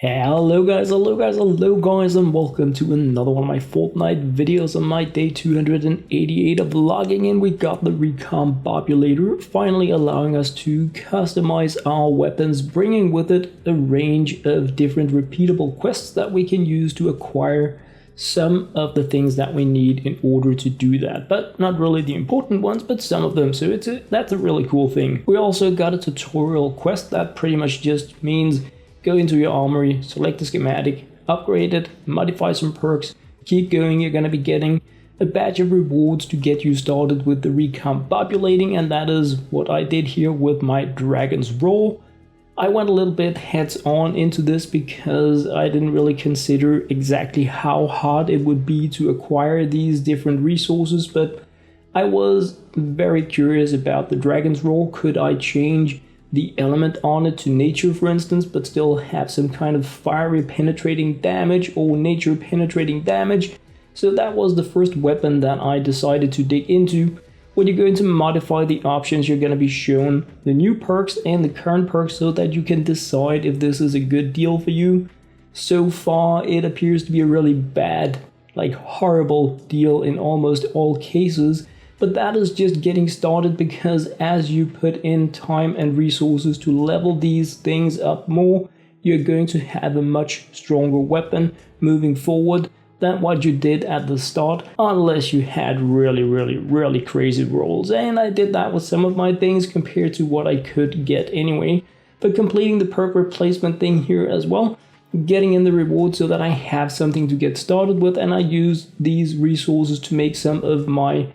Hello guys, and welcome to another one of my Fortnite videos on my day 288 of vlogging. And we got the Recombobulator, finally allowing us to customize our weapons, bringing with it a range of different repeatable quests that we can use to acquire some of the things that we need in order to do that, but not really the important ones, but some of them. So that's a really cool thing. We also got a tutorial quest that pretty much just means go into your armory, select the schematic, upgrade it, modify some perks, keep going. You're going to be getting a batch of rewards to get you started with the recombobulating, and that is what I did here with my Dragon's Roar. I went a little bit heads on into this because I didn't really consider exactly how hard it would be to acquire these different resources, but I was very curious about the Dragon's Roar. Could I change the element on it to nature, for instance, but still have some kind of fiery penetrating damage or nature penetrating damage? So that was the first weapon that I decided to dig into. When you're going to modify the options, you're going to be shown the new perks and the current perks so that you can decide if this is a good deal for you. So far, it appears to be a really bad, horrible deal in almost all cases. But that is just getting started, because as you put in time and resources to level these things up more, you're going to have a much stronger weapon moving forward than what you did at the start, unless you had really crazy rolls. And I did that with some of my things compared to what I could get anyway. But completing the perk replacement thing here as well, getting in the reward so that I have something to get started with, and I use these resources to make some of my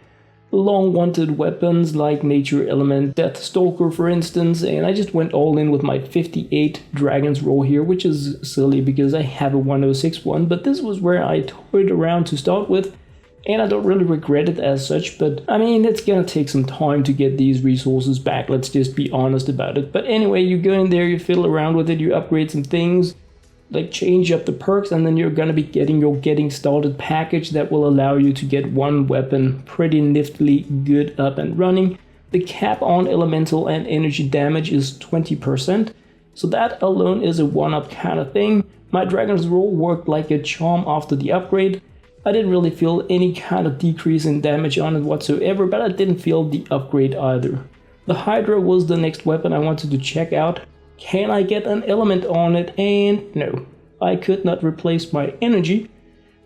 long wanted weapons like Nature Element, Deathstalker for instance, and I just went all in with my 58 Dragon's Roar here, which is silly because I have a 106 one, but this was where I toyed around to start with, and I don't really regret it as such. But I mean, it's gonna take some time to get these resources back, let's just be honest about it. But anyway, you go in there, you fiddle around with it, you upgrade some things, like change up the perks, and then you're gonna be getting your getting started package that will allow you to get one weapon pretty niftily good up and running. The cap on elemental and energy damage is 20%, so that alone is a one-up kind of thing. My Dragon's Roar worked like a charm after the upgrade. I didn't really feel any kind of decrease in damage on it whatsoever, but I didn't feel the upgrade either. The Hydra was the next weapon I wanted to check out. Can I get an element on it? And no, I could not replace my energy,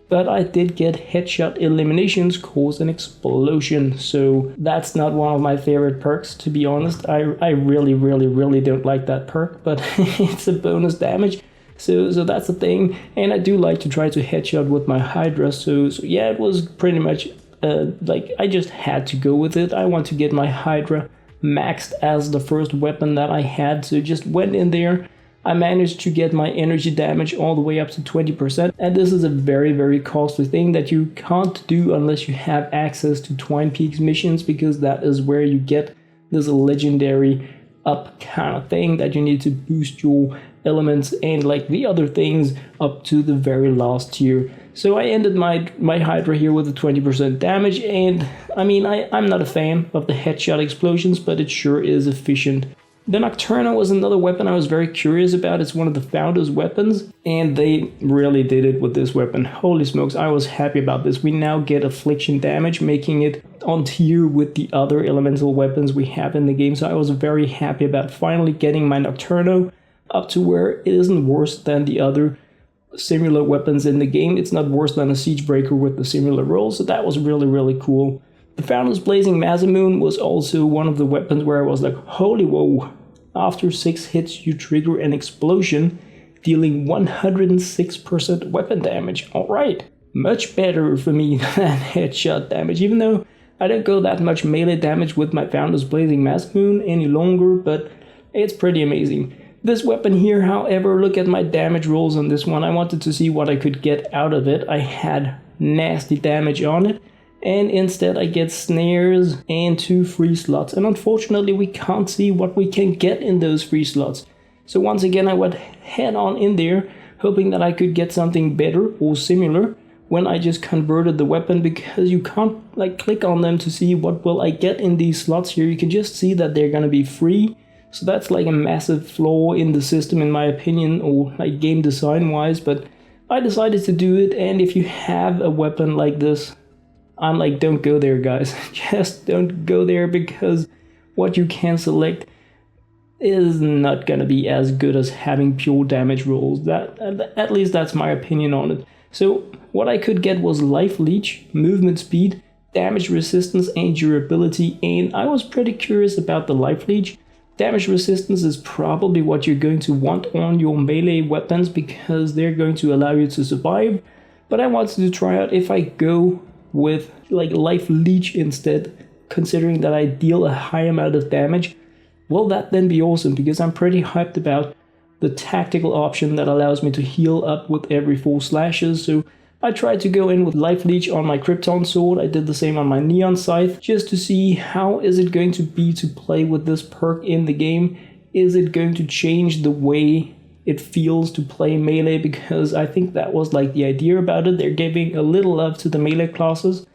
but I did get headshot eliminations cause an explosion. So that's not one of my favorite perks, to be honest. I really don't like that perk, but it's a bonus damage. So that's the thing. And I do like to try to headshot with my Hydra. So yeah, it was pretty much I just had to go with it. I want to get my Hydra maxed as the first weapon that I had, so just went in there. I managed to get my energy damage all the way up to 20%, and this is a very costly thing that you can't do unless you have access to Twine Peaks missions, because that is where you get this legendary up kind of thing that you need to boost your elements and the other things up to the very last tier. So I ended my Hydra here with a 20% damage, and I mean, I'm not a fan of the headshot explosions, but it sure is efficient. The Nocturna was another weapon I was very curious about. It's one of the founders' weapons, and they really did it with this weapon. Holy smokes, I was happy about this. We now get affliction damage, making it on tier with the other elemental weapons we have in the game, so I was very happy about finally getting my Nocturno up to where it isn't worse than the other similar weapons in the game. It's not worse than a siege breaker with the similar rolls, so that was really cool. The Founder's Blazing Masamune was also one of the weapons where I was like, holy whoa. After 6 hits you trigger an explosion, dealing 106% weapon damage. Alright, much better for me than headshot damage, even though I don't go that much melee damage with my Founder's Blazing Masamune any longer, but it's pretty amazing. This weapon here, however, look at my damage rolls on this one. I wanted to see what I could get out of it. I had nasty damage on it, and instead I get snares and 2 free slots. And unfortunately, we can't see what we can get in those free slots. So once again, I went head on in there, hoping that I could get something better or similar when I just converted the weapon, because you can't click on them to see what will I get in these slots here. You can just see that they're gonna be free. So that's like a massive flaw in the system in my opinion, or like game design wise, but I decided to do it. And if you have a weapon like this, I'm like, don't go there, guys. Just don't go there, because what you can select is not gonna be as good as having pure damage rolls. That at least that's my opinion on it. So what I could get was life leech, movement speed, damage resistance, and durability, and I was pretty curious about the life leech. Damage resistance is probably what you're going to want on your melee weapons, because they're going to allow you to survive. But I wanted to try out if I go with like life leech instead, considering that I deal a high amount of damage. Will that then be awesome, because I'm pretty hyped about the tactical option that allows me to heal up with every 4 slashes. So I tried to go in with life leech on my Krypton sword. I did the same on my neon scythe, just to see how is it going to be to play with this perk in the game. Is it going to change the way it feels to play melee? Because I think that was like the idea about it. They're giving a little love to the melee classes,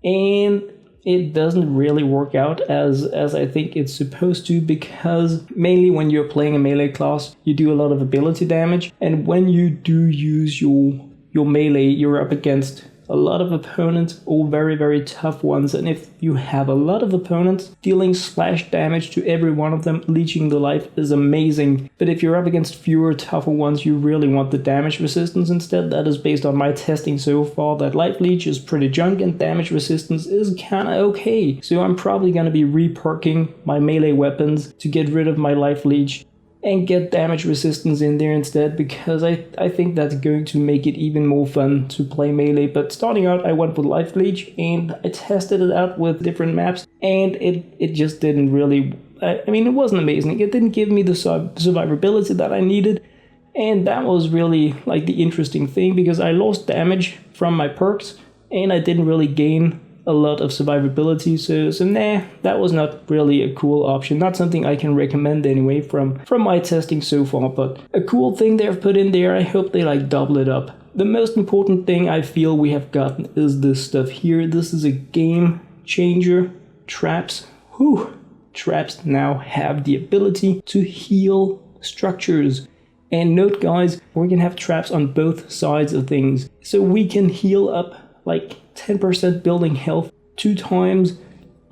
and it doesn't really work out as I think it's supposed to, because mainly when you're playing a melee class, you do a lot of ability damage, and when you do use your melee, you're up against a lot of opponents, all very, very tough ones. And if you have a lot of opponents, dealing slash damage to every one of them, leeching the life is amazing. But if you're up against fewer, tougher ones, you really want the damage resistance instead. That is based on my testing so far, that life leech is pretty junk and damage resistance is kinda okay. So I'm probably gonna be re-perking my melee weapons to get rid of my life leech and get damage resistance in there instead, because I think that's going to make it even more fun to play melee. But starting out, I went with life leech and I tested it out with different maps, and it just didn't really, I mean, it wasn't amazing. It didn't give me the survivability that I needed, and that was really like the interesting thing, because I lost damage from my perks and I didn't really gain a lot of survivability, so nah, that was not really a cool option. Not something I can recommend anyway from my testing so far, but a cool thing they've put in there. I hope they like double it up. The most important thing I feel we have gotten is this stuff here. This is a game changer. Traps. Whew. Traps now have the ability to heal structures. And note guys, we can have traps on both sides of things. So we can heal up like 10% building health 2 times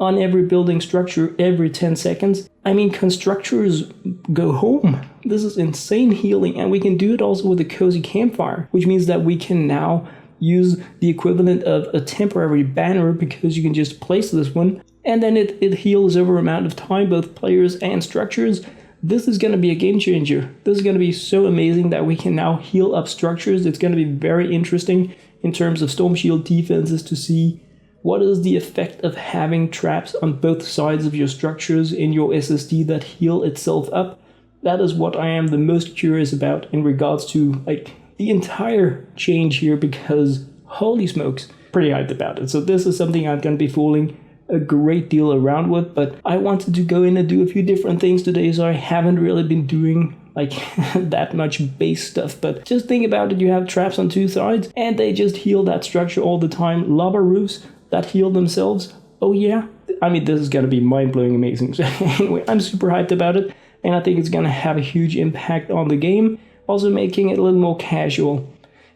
on every building structure every 10 seconds. I mean, constructors go home. This is insane healing, and we can do it also with a cozy campfire, which means that we can now use the equivalent of a temporary banner, because you can just place this one and then it heals over amount of time, both players and structures. This is going to be a game changer. This is going to be so amazing that we can now heal up structures. It's going to be very interesting in terms of storm shield defenses to see what is the effect of having traps on both sides of your structures in your SSD that heal itself up. That is what I am the most curious about in regards to like the entire change here, because holy smokes, pretty hyped about it. So this is something I'm going to be fooling a great deal around with, but I wanted to go in and do a few different things today, so I haven't really been doing like that much base stuff. But just think about it, you have traps on 2 sides and they just heal that structure all the time. Lava roofs that heal themselves, oh yeah, I mean, this is gonna be mind-blowing amazing. So anyway, I'm super hyped about it, and I think it's gonna have a huge impact on the game, also making it a little more casual.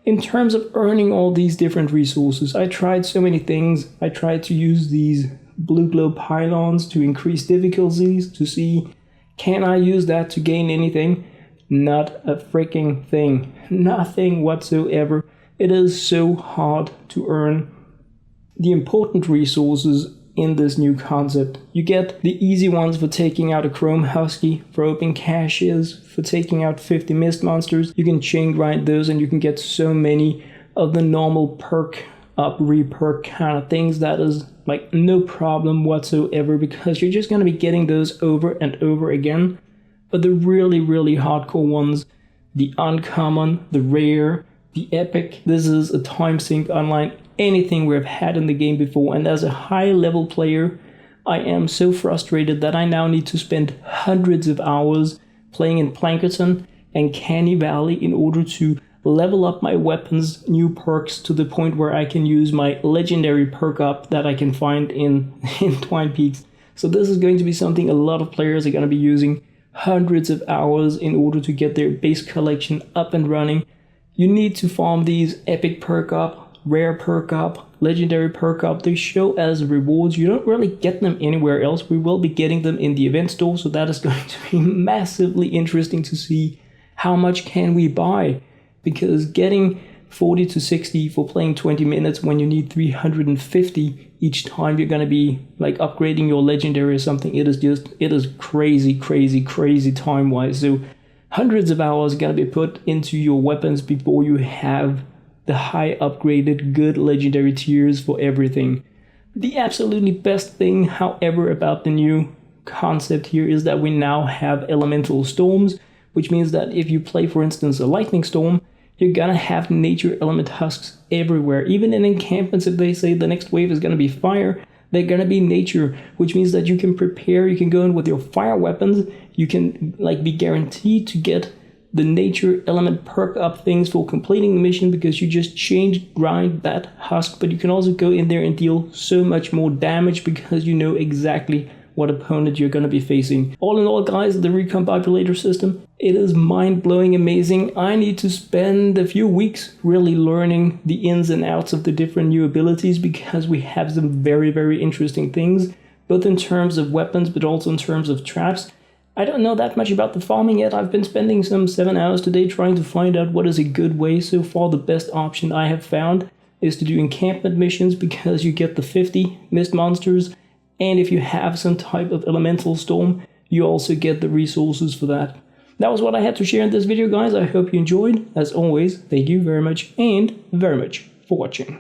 In terms of earning all these different resources, I tried so many things. I tried to use these blue glow pylons to increase difficulties, to see can I use that to gain anything. Not a freaking thing. Nothing whatsoever. It is so hard to earn the important resources in this new concept. You get the easy ones for taking out a Chrome Husky, for opening caches, for taking out 50 mist monsters. You can chain grind those and you can get so many of the normal perk up, re-perk kind of things. That is like no problem whatsoever, because you're just going to be getting those over and over again. But the really, really hardcore ones, the uncommon, the rare, the epic, this is a time sink unlike anything we've had in the game before. And as a high level player, I am so frustrated that I now need to spend hundreds of hours playing in Plankerton and Canny Valley in order to level up my weapons, new perks, to the point where I can use my legendary perk up that I can find in Twine Peaks. So this is going to be something a lot of players are going to be using hundreds of hours in order to get their base collection up and running. You need to farm these epic perk-up, rare perk-up, legendary perk-up. They show as rewards. You don't really get them anywhere else. We will be getting them in the event store, so that is going to be massively interesting to see how much can we buy. Because getting 40 to 60 for playing 20 minutes when you need 350 each time you're going to be like upgrading your legendary or something, it is crazy time-wise. So hundreds of hours going to be put into your weapons before you have the high upgraded good legendary tiers for everything. The absolutely best thing, however, about the new concept here is that we now have elemental storms, which means that if you play, for instance, a lightning storm, you're gonna have nature element husks everywhere. Even in encampments, if they say the next wave is gonna be fire, they're gonna be nature, which means that you can prepare, you can go in with your fire weapons, you can like be guaranteed to get the nature element perk up things for completing the mission because you just grind that husk, but you can also go in there and deal so much more damage because you know exactly what opponent you're going to be facing. All in all, guys, the recombobulator system, it is mind-blowing amazing. I need to spend a few weeks really learning the ins and outs of the different new abilities because we have some very interesting things, both in terms of weapons but also in terms of traps. I don't know that much about the farming yet. I've been spending some 7 hours today trying to find out what is a good way. So far, the best option I have found is to do encampment missions because you get the 50 mist monsters. And if you have some type of elemental storm, you also get the resources for that. That was what I had to share in this video, guys. I hope you enjoyed. As always, thank you very much for watching.